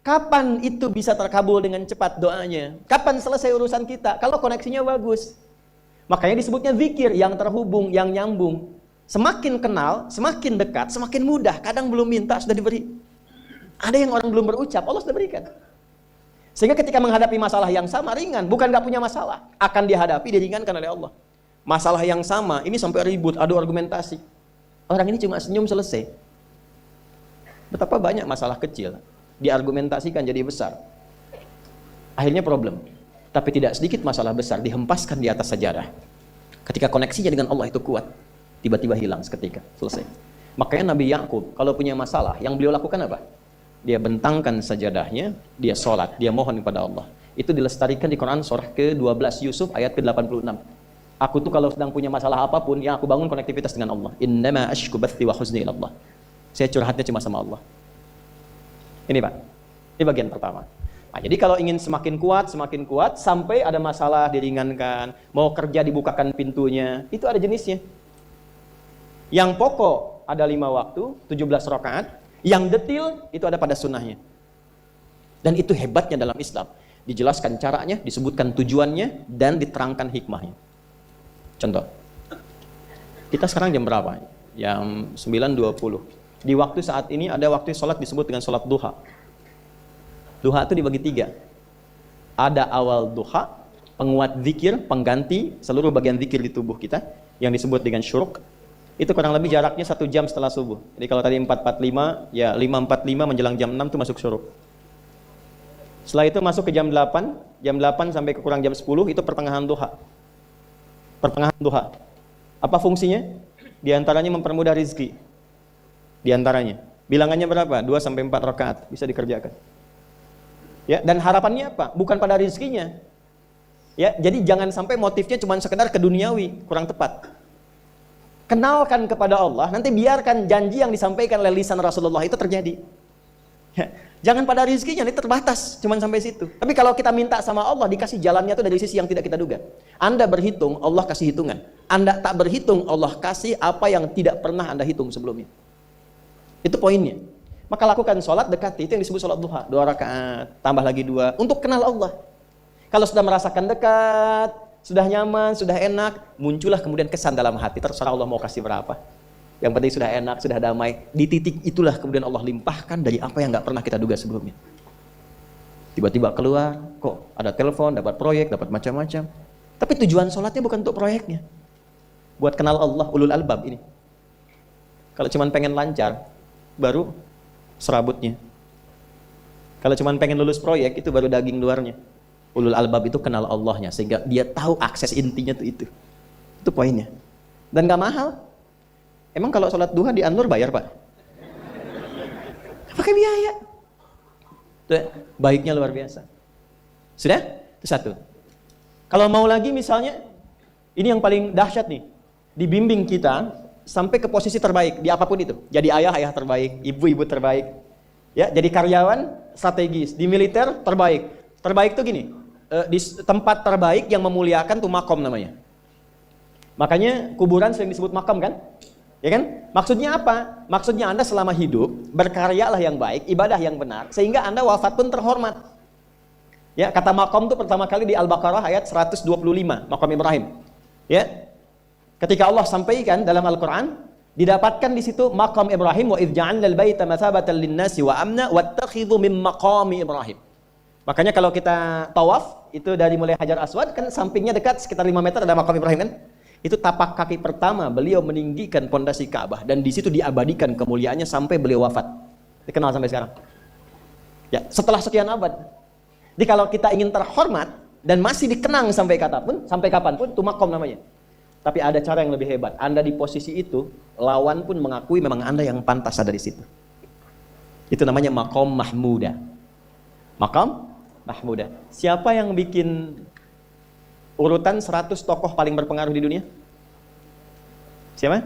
Kapan itu bisa terkabul dengan cepat doanya? Kapan selesai urusan kita? Kalau koneksinya bagus. Makanya disebutnya zikir, yang terhubung, yang nyambung. Semakin kenal, semakin dekat, semakin mudah. Kadang belum minta, sudah diberi. Ada yang orang belum berucap, Allah sudah berikan. Sehingga ketika menghadapi masalah yang sama, ringan. Bukan gak punya masalah. Akan dihadapi, diringankan oleh Allah. Masalah yang sama, ini sampai ribut, adu argumentasi. Orang ini cuma senyum, selesai. Betapa banyak masalah kecil diargumentasikan jadi besar, akhirnya problem. Tapi tidak sedikit masalah besar dihempaskan di atas sajadah. Ketika koneksinya dengan Allah itu kuat, tiba-tiba hilang seketika, selesai. Makanya Nabi Yakub kalau punya masalah, yang beliau lakukan apa? Dia bentangkan sajadahnya, dia sholat, dia mohon kepada Allah. Itu dilestarikan di Quran surah ke-12 Yusuf ayat ke-86. Aku tuh kalau sedang punya masalah apapun, yang aku bangun konektivitas dengan Allah. Innama ashku bathi wa huzni ilallah. Saya curhatnya cuma sama Allah. Ini Pak, ini bagian pertama. Nah, jadi kalau ingin semakin kuat, sampai ada masalah diringankan, mau kerja dibukakan pintunya, itu ada jenisnya. Yang pokok ada 5 waktu, 17 rakaat, yang detil itu ada pada sunnahnya. Dan itu hebatnya dalam Islam. Dijelaskan caranya, disebutkan tujuannya, dan diterangkan hikmahnya. Contoh, kita sekarang jam berapa? Jam 9.20. Di waktu saat ini ada waktu sholat disebut dengan sholat duha. Duha itu dibagi 3. Ada awal duha, penguat zikir, pengganti seluruh bagian zikir di tubuh kita, yang disebut dengan syuruk. Itu kurang lebih jaraknya 1 jam setelah subuh. Jadi kalau tadi 4.45, ya 5.45 menjelang jam 6 itu masuk syuruk. Setelah itu masuk ke jam 8 sampai ke kurang jam 10 itu pertengahan duha. Pertengahan duha. Apa fungsinya? Di antaranya mempermudah rizki. Di antaranya. Bilangannya berapa? 2 sampai 4 rakaat bisa dikerjakan. Ya, dan harapannya apa? Bukan pada rizkinya. Ya, jadi jangan sampai motifnya cuma sekedar ke duniawi, kurang tepat. Kenalkan kepada Allah, nanti biarkan janji yang disampaikan oleh lisan Rasulullah itu terjadi. Ya, jangan pada rizkinya, ini terbatas, cuma sampai situ. Tapi kalau kita minta sama Allah, dikasih jalannya itu dari sisi yang tidak kita duga. Anda berhitung, Allah kasih hitungan. Anda tak berhitung, Allah kasih apa yang tidak pernah Anda hitung sebelumnya. Itu poinnya. Maka lakukan sholat dekati, itu yang disebut sholat duha. 2 rakaat, tambah lagi 2, untuk kenal Allah. Kalau sudah merasakan dekat, sudah nyaman, sudah enak, muncullah kemudian kesan dalam hati, terserah Allah mau kasih berapa. Yang penting sudah enak, sudah damai. Di titik itulah kemudian Allah limpahkan dari apa yang gak pernah kita duga sebelumnya. Tiba-tiba keluar, kok ada telepon, dapat proyek, dapat macam-macam. Tapi tujuan sholatnya bukan untuk proyeknya. Buat kenal Allah, ulul albab ini. Kalau cuma pengen lancar, baru serabutnya. Kalau cuma pengen lulus proyek, itu baru daging luarnya. Ulul albab itu kenal Allahnya, sehingga dia tahu akses intinya tuh itu. Itu poinnya. Dan gak mahal. Emang kalau sholat duha di Anur bayar Pak? Pakai biaya. Tuh, baiknya luar biasa. Sudah? Itu satu. Kalau mau lagi misalnya, ini yang paling dahsyat nih. Dibimbing kita sampai ke posisi terbaik di apapun itu. Jadi ayah terbaik, ibu terbaik. Ya, jadi karyawan strategis, di militer terbaik. Terbaik tuh gini, di tempat terbaik yang memuliakan tuh makom namanya. Makanya kuburan sering disebut makam kan? Ya kan? Maksudnya apa? Maksudnya Anda selama hidup berkaryalah yang baik, ibadah yang benar, sehingga Anda wafat pun terhormat. Ya, kata makom itu pertama kali di Al-Baqarah ayat 125, makom Ibrahim. Ya. Ketika Allah sampaikan dalam Al-Qur'an, didapatkan di situ makom Ibrahim, wa idz ja'alnal baita matsabatan lin-nasi wa amna wattakhidhu min maqami Ibrahim. Makanya kalau kita tawaf, itu dari mulai Hajar Aswad kan sampingnya dekat sekitar 5 meter ada makom Ibrahim kan? Itu tapak kaki pertama beliau meninggikan pondasi Ka'bah, dan di situ diabadikan kemuliaannya sampai beliau wafat. Dikenal sampai sekarang. Ya, setelah sekian abad. Jadi kalau kita ingin terhormat dan masih dikenang sampai kapanpun, itu makom namanya. Tapi ada cara yang lebih hebat. Anda di posisi itu, lawan pun mengakui memang Anda yang pantas ada di situ. Itu namanya makom mahmuda. Makom mahmuda. Siapa yang bikin urutan 100 tokoh paling berpengaruh di dunia? Siapa?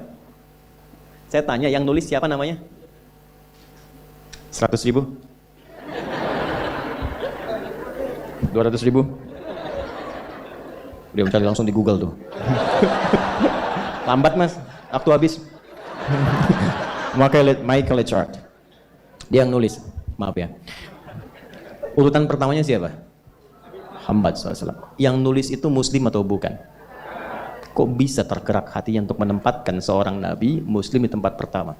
Saya tanya, yang nulis siapa namanya? 100.000? 200.000? Dia mencari langsung di Google tuh. Lambat mas, waktu habis. Michael Richard. Dia yang nulis, maaf ya. Urutan pertamanya siapa? Muhammad SAW. Yang nulis itu muslim atau bukan? Kok bisa tergerak hatinya untuk menempatkan seorang nabi muslim di tempat pertama?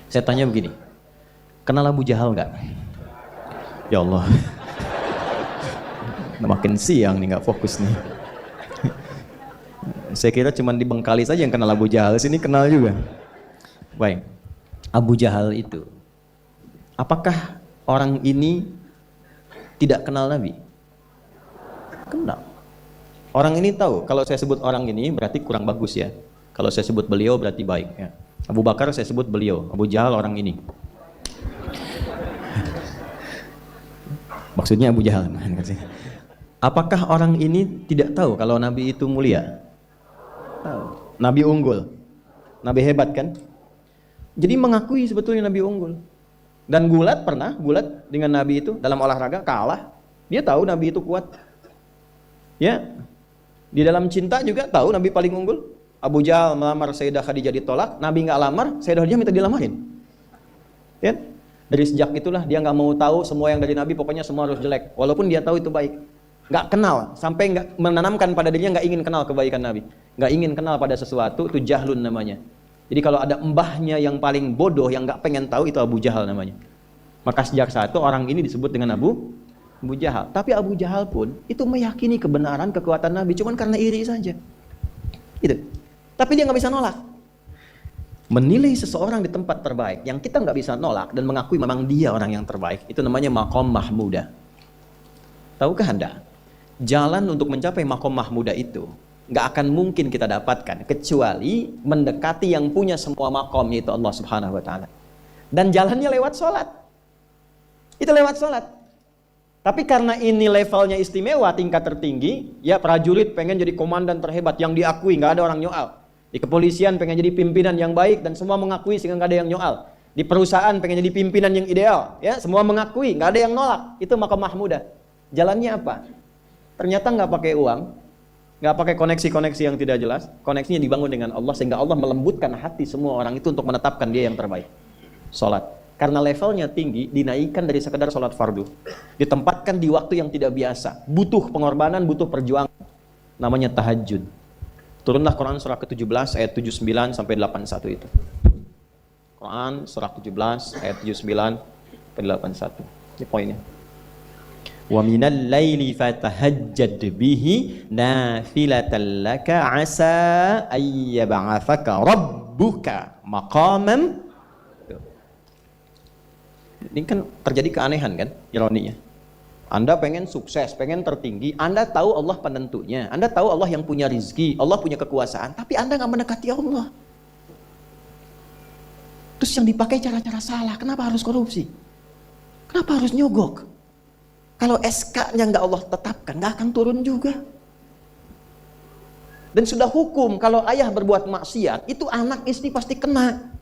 Saya tanya begini, kenal Abu Jahal nggak? Ya Allah, makin siang nih, nggak fokus nih. Saya kira cuma di Bengkali saja yang kenal Abu Jahal, sini kenal juga. Baik, Abu Jahal itu, apakah orang ini tidak kenal Nabi? Kenal. Orang ini tahu, kalau saya sebut orang ini berarti kurang bagus ya. Kalau saya sebut beliau berarti baik ya. Abu Bakar saya sebut beliau, Abu Jahal orang ini. Maksudnya Abu Jahal. Apakah orang ini tidak tahu kalau Nabi itu mulia? Tahu. Nabi unggul. Nabi hebat kan? Jadi mengakui sebetulnya Nabi unggul. Dan gulat dengan Nabi itu dalam olahraga kalah. Dia tahu Nabi itu kuat. Ya. Di dalam cinta juga tahu Nabi paling unggul. Abu Jahal melamar Sayyidah Khadijah ditolak, Nabi nggak lamar, Sayyidah Khadijah minta dilamarin. Ya? Dari sejak itulah dia nggak mau tahu semua yang dari Nabi, pokoknya semua harus jelek. Walaupun dia tahu itu baik. Nggak kenal, sampai nggak menanamkan pada dirinya nggak ingin kenal kebaikan Nabi. Nggak ingin kenal pada sesuatu, itu jahlun namanya. Jadi kalau ada mbahnya yang paling bodoh, yang nggak pengen tahu, itu Abu Jahal namanya. Maka sejak saat itu orang ini disebut dengan Abu Jahal. Tapi Abu Jahal pun itu meyakini kebenaran, kekuatan Nabi, cuman karena iri saja. Gitu. Tapi dia nggak bisa nolak. Menilai seseorang di tempat terbaik yang kita nggak bisa nolak dan mengakui memang dia orang yang terbaik, itu namanya maqam mahmudah. Tahukah Anda? Jalan untuk mencapai maqam mahmudah itu nggak akan mungkin kita dapatkan kecuali mendekati yang punya semua maqam, yaitu Allah Subhanahu wa taala. Dan jalannya lewat sholat. Itu lewat sholat. Tapi karena ini levelnya istimewa, tingkat tertinggi, ya prajurit pengen jadi komandan terhebat yang diakui, nggak ada orang nyoal. Di kepolisian pengen jadi pimpinan yang baik dan semua mengakui sehingga nggak ada yang nyoal. Di perusahaan pengen jadi pimpinan yang ideal, ya semua mengakui, nggak ada yang nolak. Itu maqam mahmudah. Jalannya apa? Ternyata nggak pakai uang, nggak pakai koneksi-koneksi yang tidak jelas. Koneksinya dibangun dengan Allah sehingga Allah melembutkan hati semua orang itu untuk menetapkan dia yang terbaik. Sholat. Karena levelnya tinggi, dinaikkan dari sekedar sholat fardu. Ditempatkan di waktu yang tidak biasa. Butuh pengorbanan, butuh perjuangan. Namanya tahajud. Turunlah Quran surah ke-17 ayat 79 sampai 81 itu. Quran surah 17 ayat 79 sampai 81. Ini poinnya. Wa minal laili fatahajjad bihi nafilatan laka asa ayyab'atsaka rabbuka maqaman. Ini kan terjadi keanehan kan, ironinya. Anda pengen sukses, pengen tertinggi, Anda tahu Allah penentunya, Anda tahu Allah yang punya rizki, Allah punya kekuasaan, tapi Anda nggak mendekati Allah. Terus yang dipakai cara-cara salah, kenapa harus korupsi? Kenapa harus nyogok? Kalau SK-nya nggak Allah tetapkan, nggak akan turun juga. Dan sudah hukum, kalau ayah berbuat maksiat, itu anak istri pasti kena.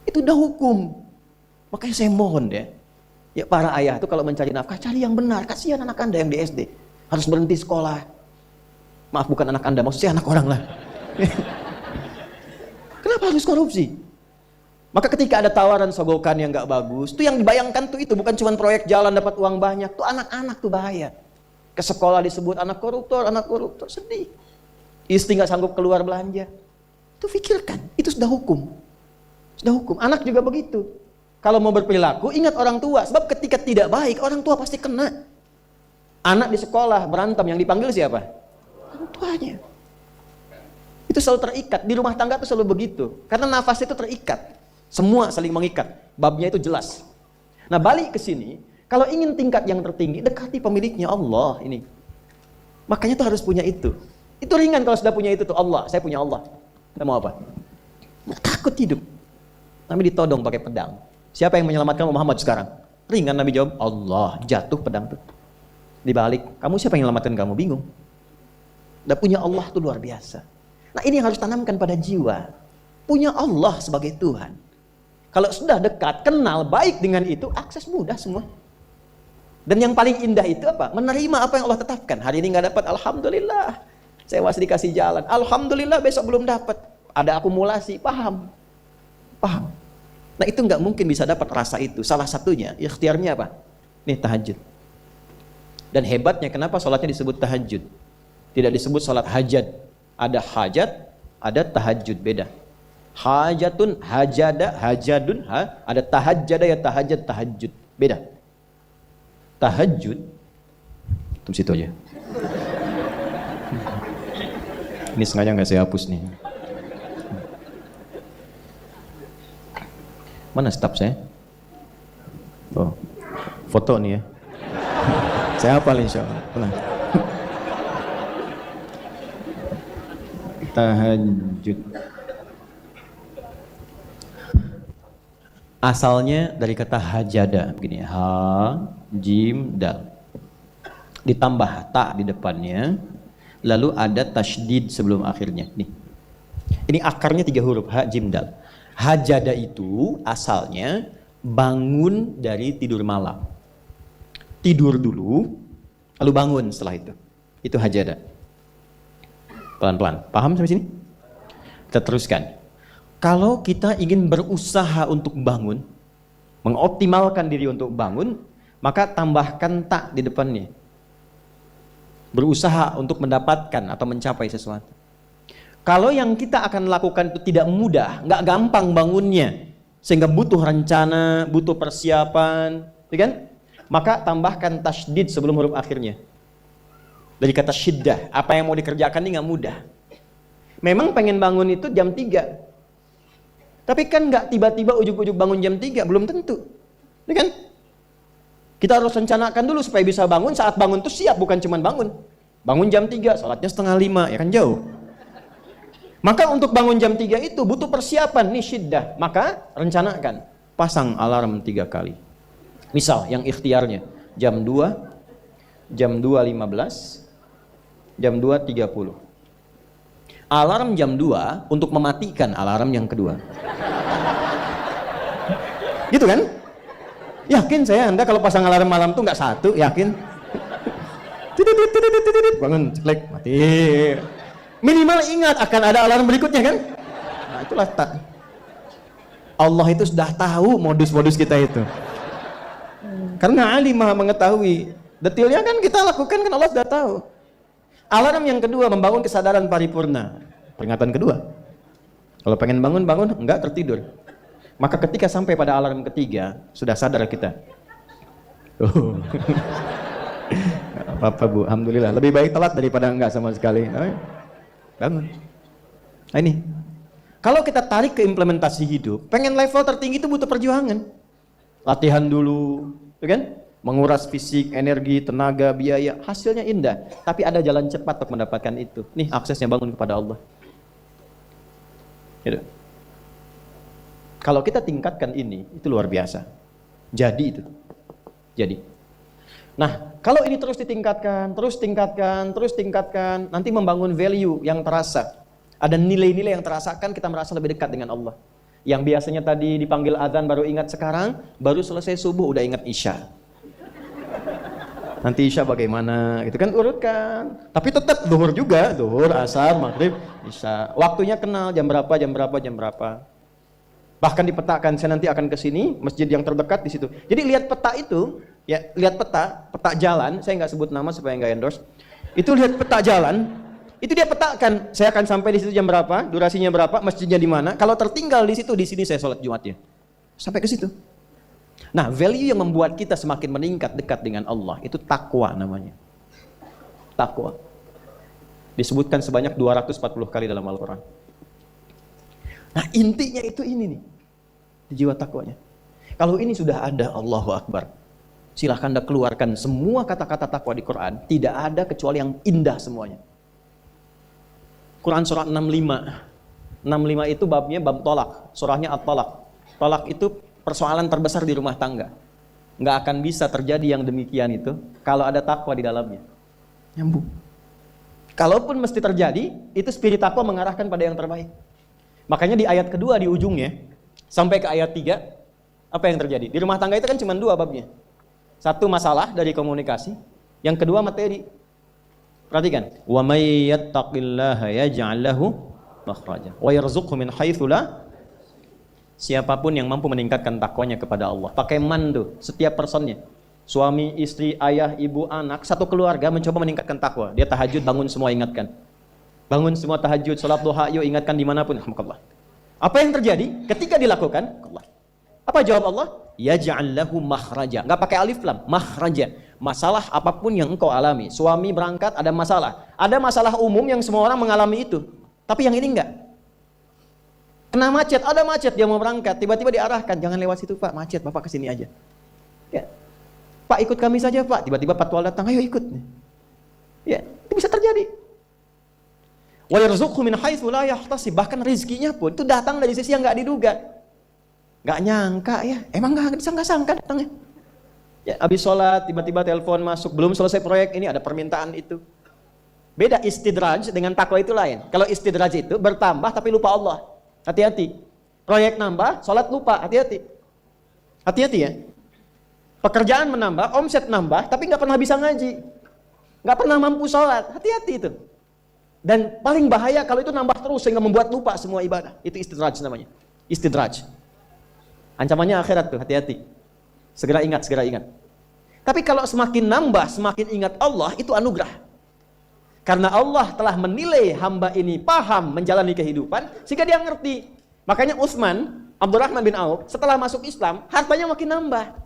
Itu udah hukum. Makanya saya mohon deh, ya para ayah itu kalau mencari nafkah, cari yang benar. Kasihan anak Anda yang di SD harus berhenti sekolah. Maaf, bukan anak Anda, maksudnya anak orang lah. Kenapa harus korupsi? Maka ketika ada tawaran sogokan yang gak bagus, itu yang dibayangkan tuh itu bukan cuma proyek jalan dapat uang banyak, tuh anak-anak tuh bahaya. Ke sekolah disebut anak koruptor, sedih. Istri gak sanggup keluar belanja. Itu pikirkan, itu sudah hukum. Sudah hukum. Anak juga begitu. Kalau mau berperilaku, ingat orang tua. Sebab ketika tidak baik, orang tua pasti kena. Anak di sekolah berantem, yang dipanggil siapa? Orang tuanya. Itu selalu terikat. Di rumah tangga itu selalu begitu. Karena nafas itu terikat. Semua saling mengikat. Babnya itu jelas. Nah, balik ke sini. Kalau ingin tingkat yang tertinggi, dekati pemiliknya Allah ini. Makanya tuh harus punya itu. Itu ringan kalau sudah punya itu tuh. Allah, saya punya Allah. Kita mau apa? Nggak takut hidup. Nabi ditodong pakai pedang. Siapa yang menyelamatkan Muhammad sekarang? Ringan, Nabi jawab, Allah. Jatuh pedang tuh. Dibalik, kamu siapa yang menyelamatkan kamu? Bingung. Dan punya Allah tuh luar biasa. Nah, ini yang harus tanamkan pada jiwa. Punya Allah sebagai Tuhan. Kalau sudah dekat, kenal, baik dengan itu, akses mudah semua. Dan yang paling indah itu apa? Menerima apa yang Allah tetapkan. Hari ini nggak dapat, alhamdulillah. Saya masih dikasih jalan. Alhamdulillah, besok belum dapat. Ada akumulasi, paham. Nah, itu nggak mungkin bisa dapat rasa itu. Salah satunya, ikhtiarnya apa? Nih tahajud. Dan hebatnya kenapa sholatnya disebut tahajud? Tidak disebut sholat hajat. Ada hajat, ada tahajud, beda. Hajatun, hajada, hajadun, ada tahajjada ya tahajud, tahajud, beda. Tahajud, tunggu situ aja. Ini sengaja nggak saya hapus nih. Mana staf saya? Oh, foto nih ya. Saya hafal insya Allah. Tenang. Tahajud. Asalnya dari kata hajada, begini, ha, jim, dal. Ditambah ta di depannya, lalu ada tasydid sebelum akhirnya. Nih, ini akarnya 3 huruf, ha, jim, dal. Hajada itu asalnya bangun dari tidur malam. Tidur dulu, lalu bangun setelah itu. Itu hajada. Pelan-pelan, paham sampai sini? Kita teruskan. Kalau kita ingin berusaha untuk bangun, mengoptimalkan diri untuk bangun, maka tambahkan tak di depannya. Berusaha untuk mendapatkan atau mencapai sesuatu. Kalau yang kita akan lakukan itu tidak mudah, nggak gampang bangunnya, sehingga butuh rencana, butuh persiapan, ya kan? Maka tambahkan tasydid sebelum huruf akhirnya. Dari kata syiddah, apa yang mau dikerjakan ini nggak mudah. Memang pengen bangun itu jam 3. Tapi kan nggak tiba-tiba ujuk-ujuk bangun jam 3, belum tentu. Ya kan? Kita harus rencanakan dulu supaya bisa bangun, saat bangun itu siap, bukan cuma bangun. Bangun jam 3, sholatnya 4:30, ya kan jauh. Maka untuk bangun jam 3 itu butuh persiapan, nih syiddah. Maka rencanakan, pasang alarm 3 kali. Misal yang ikhtiarnya jam 2, jam 2.15, jam 2.30. Alarm jam 2 untuk mematikan alarm yang kedua. Gitu kan? Yakin saya Anda kalau pasang alarm malam tuh nggak satu, yakin? Bangun, ceklek, mati. Minimal ingat akan ada alarm berikutnya kan? Nah itulah tak. Allah itu sudah tahu modus-modus kita itu. Karena alim maha mengetahui. Detailnya kan kita lakukan kan Allah sudah tahu. Alarm yang kedua membangun kesadaran paripurna. Peringatan kedua. Kalau pengen bangun, enggak tertidur. Maka ketika sampai pada alarm ketiga, sudah sadar kita. Oh. Apa-apa Bu, alhamdulillah. Lebih baik telat daripada enggak sama sekali. Bangun. Nah ini. Kalau kita tarik ke implementasi hidup, pengen level tertinggi itu butuh perjuangan. Latihan dulu, ya kan? Menguras fisik, energi, tenaga, biaya, hasilnya indah. Tapi ada jalan cepat untuk mendapatkan itu. Nih aksesnya bangun kepada Allah. Gitu. Kalau kita tingkatkan ini, itu luar biasa. Jadi itu. Jadi. Nah, kalau ini terus ditingkatkan, terus tingkatkan, nanti membangun value yang terasa. Ada nilai-nilai yang terasakan, kita merasa lebih dekat dengan Allah. Yang biasanya tadi dipanggil azan baru ingat sekarang, baru selesai subuh udah ingat isya. Nanti isya bagaimana, gitu kan urutkan. Tapi tetap zuhur juga, zuhur, asar, maghrib, isya. Waktunya kenal jam berapa. Bahkan dipetakan, saya nanti akan ke sini, masjid yang terdekat di situ. Jadi lihat peta itu, ya lihat peta jalan, saya nggak sebut nama supaya nggak endorse. Itu lihat peta jalan, itu dia petakan, saya akan sampai di situ jam berapa, durasinya berapa, masjidnya di mana. Kalau tertinggal di situ, di sini saya sholat Jumatnya. Sampai ke situ. Nah, value yang membuat kita semakin meningkat dekat dengan Allah itu takwa namanya. Takwa. Disebutkan sebanyak 240 kali dalam Al-Quran. Nah, intinya itu ini nih. Jiwa takwanya. Kalau ini sudah ada, Allahu Akbar. Silahkan Anda keluarkan semua kata-kata takwa di Quran. Tidak ada kecuali yang indah semuanya. Quran surah 65. 65 itu babnya bab tolak. Surahnya At-Talaq. Tolak itu persoalan terbesar di rumah tangga. Nggak akan bisa terjadi yang demikian itu kalau ada takwa di dalamnya. Nyambung. Kalaupun mesti terjadi, itu spirit takwa mengarahkan pada yang terbaik. Makanya di ayat kedua di ujungnya, sampai ke ayat 3, apa yang terjadi? Di rumah tangga itu kan cuma 2 babnya. Satu masalah dari komunikasi, yang kedua materi. Perhatikan. Wa may yattaqillaha yaj'al lahu makhraja wa yarzuqhu min haitsu la. Siapapun yang mampu meningkatkan takwanya kepada Allah, pakai man tuh, setiap personnya. Suami, istri, ayah, ibu, anak, satu keluarga mencoba meningkatkan takwa. Dia tahajud, bangun semua ingatkan. Bangun semua tahajud, salat duha, yuk ingatkan dimanapun. Alhamdulillah. Apa yang terjadi ketika dilakukan? Apa jawab Allah? Yaj'al lahu makhraja. Enggak pakai alif lam, makhraja. Masalah apapun yang engkau alami. Suami berangkat ada masalah. Ada masalah umum yang semua orang mengalami itu. Tapi yang ini enggak. Kena macet, ada macet dia mau berangkat, tiba-tiba diarahkan, jangan lewat situ Pak, macet, Bapak kesini aja. Ya. Pak ikut kami saja Pak, tiba-tiba patwal datang, ayo ikut. Ya, itu bisa terjadi. Wa yarzuqhu min haitsu la yahtasib, bahkan rezekinya pun itu datang dari sisi yang enggak diduga. Enggak nyangka ya, emang enggak disangka-sangka datangnya. Ya, habis sholat tiba-tiba telepon masuk, belum selesai proyek ini ada permintaan itu. Beda istidraj dengan takwa itu lain. Kalau istidraj itu bertambah tapi lupa Allah. Hati-hati. Proyek nambah, sholat lupa, hati-hati. Hati-hati ya. Pekerjaan menambah, omset nambah, tapi nggak pernah bisa ngaji. Nggak pernah mampu sholat, hati-hati itu. Dan paling bahaya kalau itu nambah terus sehingga membuat lupa semua ibadah. Itu istidraj namanya. Istidraj. Ancamannya akhirat tuh, hati-hati. Segera ingat, segera ingat. Tapi kalau semakin nambah, semakin ingat Allah, itu anugerah. Karena Allah telah menilai hamba ini paham menjalani kehidupan, sehingga dia ngerti. Makanya Utsman, Abdurrahman bin Auf, setelah masuk Islam, hartanya makin nambah.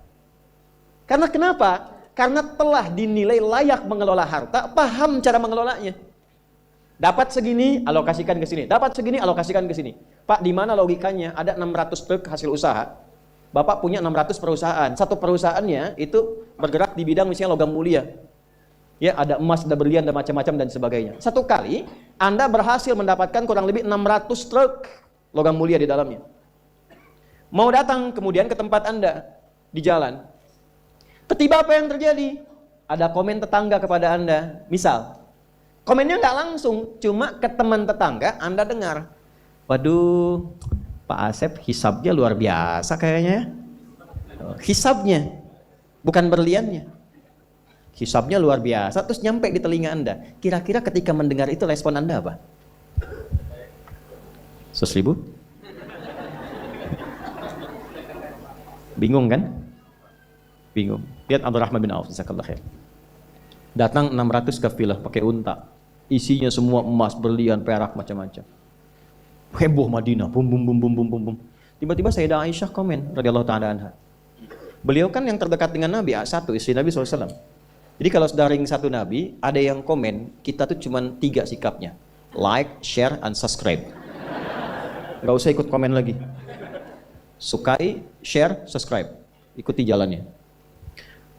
Karena kenapa? Karena telah dinilai layak mengelola harta, paham cara mengelolanya. Dapat segini, alokasikan ke sini. Dapat segini, alokasikan ke sini. Pak, di mana logikanya? Ada 600 truk hasil usaha. Bapak punya 600 perusahaan. Satu perusahaannya itu bergerak di bidang misalnya logam mulia. Ya, ada emas, ada berlian, ada macam-macam dan sebagainya. Satu kali Anda berhasil mendapatkan kurang lebih 600 truk logam mulia di dalamnya. Mau datang kemudian ke tempat Anda di jalan. Tiba-tiba apa yang terjadi? Ada komen tetangga kepada Anda. Misal, komennya nggak langsung, cuma ke teman tetangga Anda dengar. Waduh, Pak Asep hisabnya luar biasa kayaknya. Hisabnya, bukan berliannya. Hisabnya luar biasa, terus nyampe di telinga Anda. Kira-kira ketika mendengar itu respon Anda apa? 100.000? Bingung kan? Bingung. Lihat Abdurrahman bin Auf, jazakallahu khair. Datang 600 kafilah pakai unta. Isinya semua emas, berlian, perak, macam-macam. Heboh Madinah, bum bum bum bum bum bum bum. Tiba-tiba Sayyidah Aisyah komen radhiyallahu ta'ala anha. Beliau kan yang terdekat dengan Nabi, satu istri Nabi SAW. Jadi kalau daring satu Nabi, ada yang komen, kita tuh cuma 3 sikapnya. Like, share, and subscribe. Gak usah ikut komen lagi. Sukai, share, subscribe. Ikuti jalannya.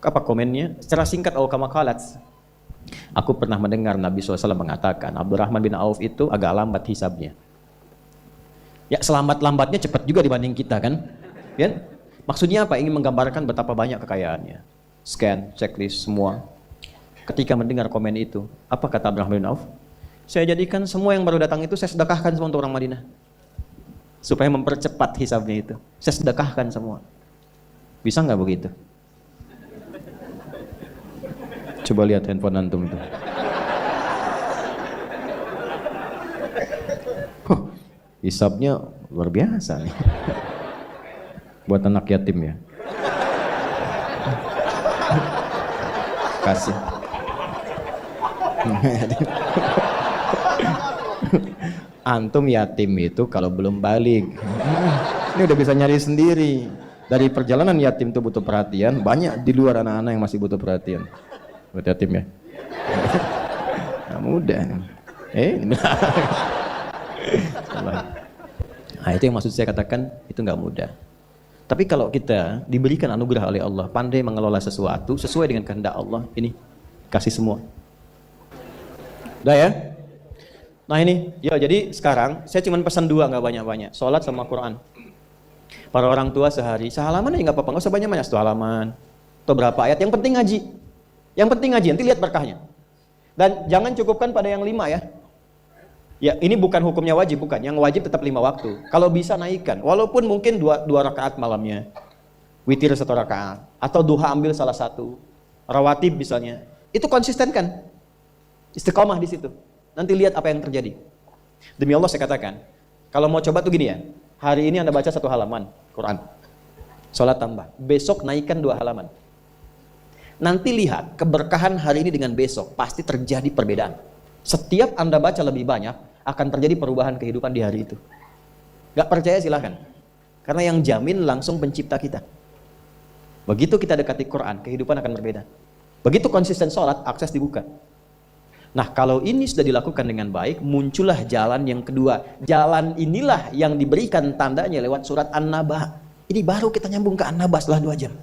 Apa komennya? Secara singkat, kama qalat. Aku pernah mendengar Nabi SAW mengatakan, Abdurrahman bin Auf itu agak lambat hisabnya. Ya, selambat-lambatnya cepat juga dibanding kita kan? Ya? Maksudnya apa? Ingin menggambarkan betapa banyak kekayaannya. Scan, checklist, semua. Ketika mendengar komen itu, apa kata Abdurrahman bin Auf? Saya jadikan semua yang baru datang itu saya sedekahkan semua untuk orang Madinah. Supaya mempercepat hisabnya itu. Saya sedekahkan semua. Bisa nggak begitu? Coba lihat handphone antum itu. Hisabnya luar biasa nih. Buat anak yatim ya. Kasih. Antum yatim itu kalau belum balik. Ini udah bisa nyari sendiri. Dari perjalanan yatim itu butuh perhatian. Banyak di luar anak-anak yang masih butuh perhatian. Buat yatim ya. Nah, mudah. Nah, itu yang maksud saya katakan itu nggak mudah. Tapi kalau kita diberikan anugerah oleh Allah, pandai mengelola sesuatu sesuai dengan kehendak Allah, ini kasih semua. Udah ya? Nah ini, ya jadi sekarang saya cuma pesan 2, nggak banyak-banyak. Sholat sama Quran. Para orang tua sehari, sehalaman aja nggak apa-apa, nggak usah banyak-banyak, 1 halaman atau berapa ayat. Yang penting ngaji. Yang penting ngaji, nanti lihat berkahnya. Dan jangan cukupkan pada yang 5 ya. Ya, ini bukan hukumnya wajib, bukan. Yang wajib tetap 5 waktu. Kalau bisa naikkan, walaupun mungkin 2 rakaat malamnya. Witir 1 rakaat. Atau duha ambil salah satu. Rawatib misalnya. Itu konsisten kan? Istiqomah di situ. Nanti lihat apa yang terjadi. Demi Allah saya katakan, kalau mau coba tuh gini ya. Hari ini Anda baca 1 halaman Quran. Sholat tambah. Besok naikkan 2 halaman. Nanti lihat keberkahan hari ini dengan besok pasti terjadi perbedaan. Setiap Anda baca lebih banyak akan terjadi perubahan kehidupan di hari itu. Gak percaya silahkan. Karena yang jamin langsung pencipta kita. Begitu kita dekati Quran, kehidupan akan berbeda. Begitu konsisten sholat, akses dibuka. Nah, kalau ini sudah dilakukan dengan baik, muncullah jalan yang kedua. Jalan inilah yang diberikan tandanya lewat surat An-Naba. Ini baru kita nyambung ke An-Naba setelah 2 jam.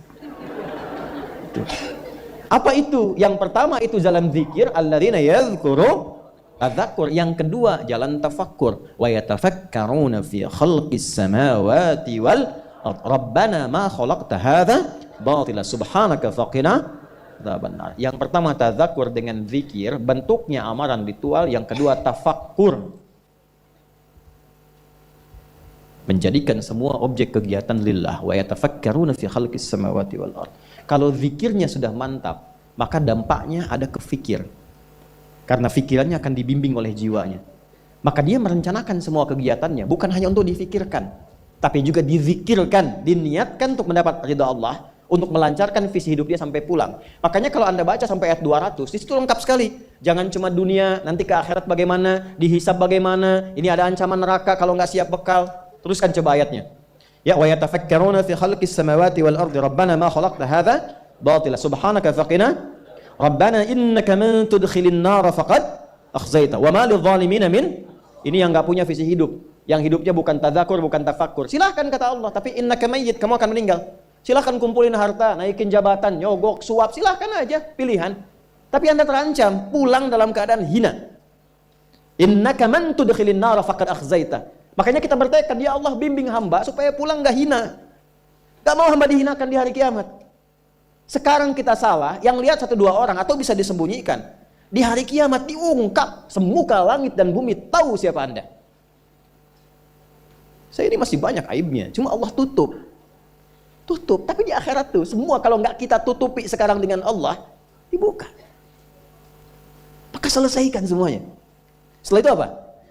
Apa itu? Yang pertama itu jalan zikir, alladzina yadhkuru adzakur. Yang kedua jalan tafakkur, wa yatafakkaruna fi khalqis samawati wal ard. Rabbana ma khalaqta hadza batila subhanaka faqina adzabannar. Yang pertama tadzakur dengan zikir, bentuknya amaran ritual. Yang kedua tafakkur, menjadikan semua objek kegiatan lillah. Wa yatafakkaruna fi khalqis samawati wal ard. Kalau zikirnya sudah mantap, maka dampaknya ada ke fikir. Karena fikirannya akan dibimbing oleh jiwanya. Maka dia merencanakan semua kegiatannya, bukan hanya untuk difikirkan, tapi juga dizikirkan, diniatkan untuk mendapat ridha Allah, untuk melancarkan visi hidup dia sampai pulang. Makanya kalau Anda baca sampai ayat 200, di situ lengkap sekali. Jangan cuma dunia, nanti ke akhirat bagaimana, dihisab bagaimana, ini ada ancaman neraka kalau nggak siap bekal. Teruskan coba ayatnya. Ya, wa yatafakkaruna fi khalqis samawati wal ardi rabbana ma khalaqta hadza batila subhanaka faqina rabbana innaka man tudkhilin nar faqad akhzaita wa ma lidh dhalimin min. Ini yang enggak punya visi hidup, yang hidupnya bukan tadzakur, bukan tafakkur. Silahkan kata Allah, tapi innaka mayyit, kamu akan meninggal. Silahkan kumpulin harta, naikin jabatan, nyogok, suap, silahkan aja, pilihan. Tapi Anda terancam pulang dalam keadaan hina. Innaka man tudkhilin nar faqad akhzaita. Makanya kita bertekad, ya Allah bimbing hamba supaya pulang gak hina. Gak mau hamba dihinakan di hari kiamat. Sekarang kita salah, yang lihat 1-2 orang atau bisa disembunyikan. Di hari kiamat diungkap, semuka langit dan bumi tahu siapa Anda. Saya ini masih banyak aibnya, cuma Allah tutup. Tutup, tapi di akhirat tuh semua kalau nggak kita tutupi sekarang dengan Allah, dibuka. Maka selesaikan semuanya. Setelah itu apa?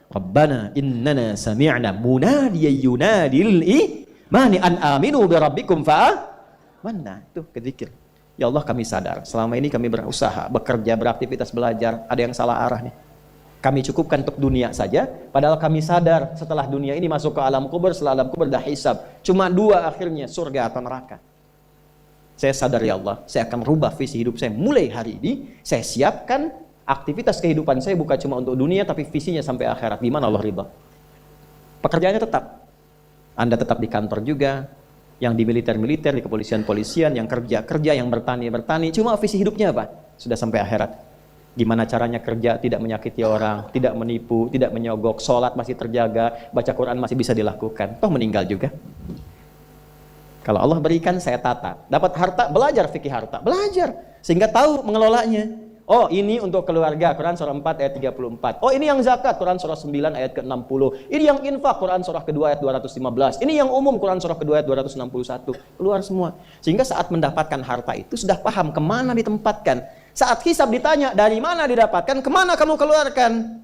Rabbana innana sami'na munadiyan yunadi lil imani an aminu bi rabbikum fa'amanna. Itu kezikir. Ya Allah, kami sadar selama ini kami berusaha, bekerja, beraktivitas, belajar, ada yang salah arah nih. Kami cukupkan untuk dunia saja, padahal kami sadar setelah dunia ini masuk ke alam kubur, setelah alam kubur dah hisab. Cuma 2 akhirnya, surga atau neraka. Saya sadar ya Allah, saya akan rubah visi hidup saya mulai hari ini. Saya siapkan aktivitas kehidupan saya bukan cuma untuk dunia, tapi visinya sampai akhirat. Gimana Allah ridha? Pekerjaannya tetap. Anda tetap di kantor juga, yang di militer-militer, di kepolisian-polisian, yang kerja-kerja, yang bertani-bertani. Cuma visi hidupnya apa? Sudah sampai akhirat. Gimana caranya kerja tidak menyakiti orang, tidak menipu, tidak menyogok, sholat masih terjaga, baca Quran masih bisa dilakukan. Toh meninggal juga. Kalau Allah berikan, saya tata. Dapat harta, belajar fikih harta. Belajar. Sehingga tahu mengelolanya. Oh, ini untuk keluarga, Quran surah 4 ayat 34. Oh, ini yang zakat, Quran surah 9 ayat ke-60. Ini yang infak, Quran surah kedua ayat 215. Ini yang umum, Quran surah kedua ayat 261. Keluar semua. Sehingga saat mendapatkan harta itu sudah paham kemana ditempatkan. Saat hisab ditanya, dari mana didapatkan, kemana kamu keluarkan?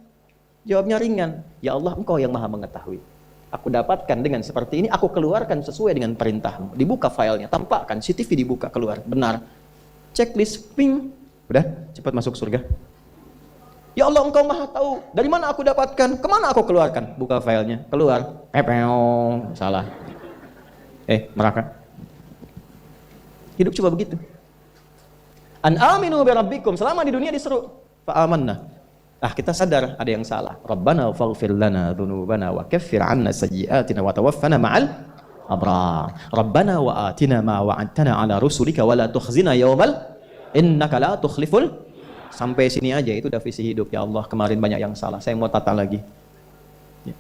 Jawabnya ringan. Ya Allah, Engkau yang maha mengetahui. Aku dapatkan dengan seperti ini, aku keluarkan sesuai dengan perintahmu. Dibuka filenya, tampakkan, CCTV dibuka, keluar. Benar. Checklist, ping. Udah, cepat masuk surga. Ya Allah, Engkau maha tahu. Dari mana aku dapatkan? Kemana aku keluarkan? Buka filenya, keluar. Pepeo, salah. Neraka. Hidup coba begitu. An aminu bi rabbikum. Selama di dunia diseru fa'amanna. Kita sadar ada yang salah. Rabbana faghfir lana dzunubana wa kaffir 'anna sayyi'atina wa tawaffana ma'al abrar. Rabbana wa atina ma wa'adtana 'ala rusulika wa la tukhzina yawmal innaka la tukhliful. Sampai sini aja itu udah visi hidup. Ya Allah, kemarin banyak yang salah, saya mau tata lagi.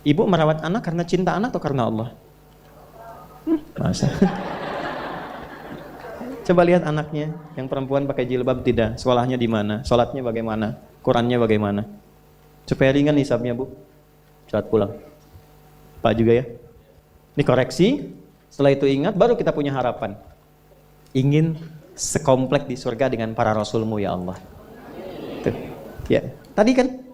Ibu merawat anak karena cinta anak atau karena Allah? Masa? Coba lihat anaknya, yang perempuan pakai jilbab tidak, sekolahnya di mana, sholatnya bagaimana, Qurannya bagaimana. Supaya ringan hisabnya, Bu. Saat pulang. Pak juga ya. Ini koreksi, setelah itu ingat, baru kita punya harapan. Ingin sekomplek di surga dengan para rasulmu ya Allah. Tuh. Ya. Tadi kan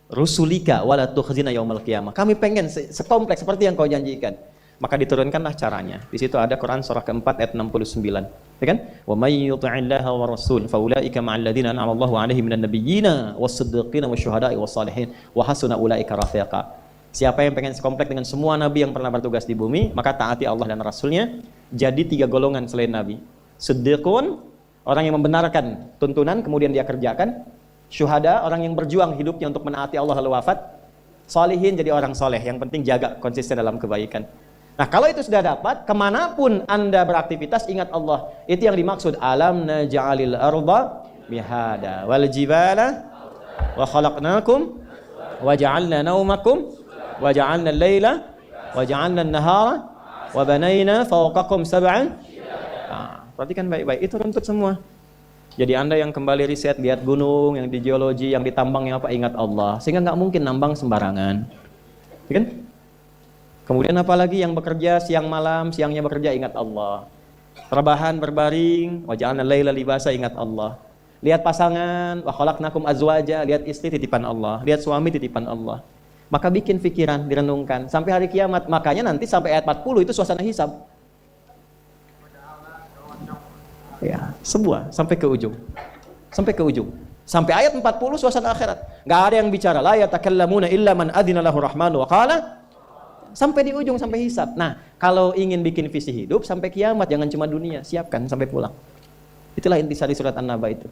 rusulika wala tukhzina yaumal qiyamah. Kami pengen sekomplek seperti yang kau janjikan. Maka diturunkanlah caranya. Di situ ada Quran surah keempat ayat 69. Ya kan? Wa may yuti'illaha wa rasul fa ulaika ma'al ladzina an'ama Allahu 'alaihim minan nabiyyina was-siddiqina wasyuhada'i was-salihin wa hasuna ulaika rafiqa. Siapa yang pengen sekomplek dengan semua nabi yang pernah bertugas di bumi, maka taati Allah dan Rasulnya. Jadi 3 golongan selain nabi. Siddiqun, orang yang membenarkan tuntunan kemudian dia kerjakan. Syuhada, orang yang berjuang hidupnya untuk menaati Allah lalu wafat. Salihin, jadi orang soleh, yang penting jaga konsisten dalam kebaikan. Nah, kalau itu sudah dapat, kemanapun Anda beraktivitas, ingat Allah. Itu yang dimaksud. Alam naj'alil arda mihada wal jibala wa khalaqnakum wa ja'alna naumakum wa ja'alna al-laila wa ja'alna an-nahara wa banayna fawqakum sab'an. Nah, perhatikan baik-baik. Itu runtut semua. Jadi Anda yang kembali riset, lihat gunung, yang di geologi, yang ditambangnya apa, ingat Allah. Sehingga nggak mungkin nambang sembarangan. Ya kan? Kemudian apalagi yang bekerja siang malam, siangnya bekerja, ingat Allah. Rebahan berbaring, wa ja'alna laila libasa, ingat Allah. Lihat pasangan, wa khalaqnakum azwaja, lihat istri titipan Allah, lihat suami titipan Allah. Maka bikin pikiran, direnungkan sampai hari kiamat. Makanya nanti sampai ayat 40 itu suasana hisab. Ya, semua sampai ke ujung. Sampai ke ujung. Sampai ayat 40 suasana akhirat. Enggak ada yang bicara, la yatakallamuna illa man adzina lahu rahmanu wa qala. Sampai di ujung, sampai hisab. Nah, kalau ingin bikin visi hidup sampai kiamat, jangan cuma dunia, siapkan sampai pulang. Itulah intisari surat An-Naba itu.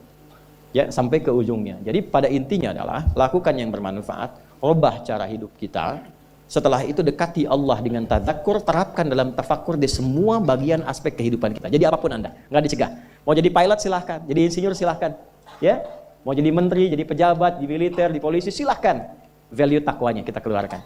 Ya, sampai ke ujungnya. Jadi pada intinya adalah lakukan yang bermanfaat, ubah cara hidup kita. Setelah itu dekati Allah dengan tadzakkur, terapkan dalam tafakkur di semua bagian aspek kehidupan kita. Jadi apapun Anda, nggak dicegah. Mau jadi pilot silahkan, jadi insinyur silahkan. Ya, mau jadi menteri, jadi pejabat, di militer, di polisi silahkan. Value takwanya kita keluarkan.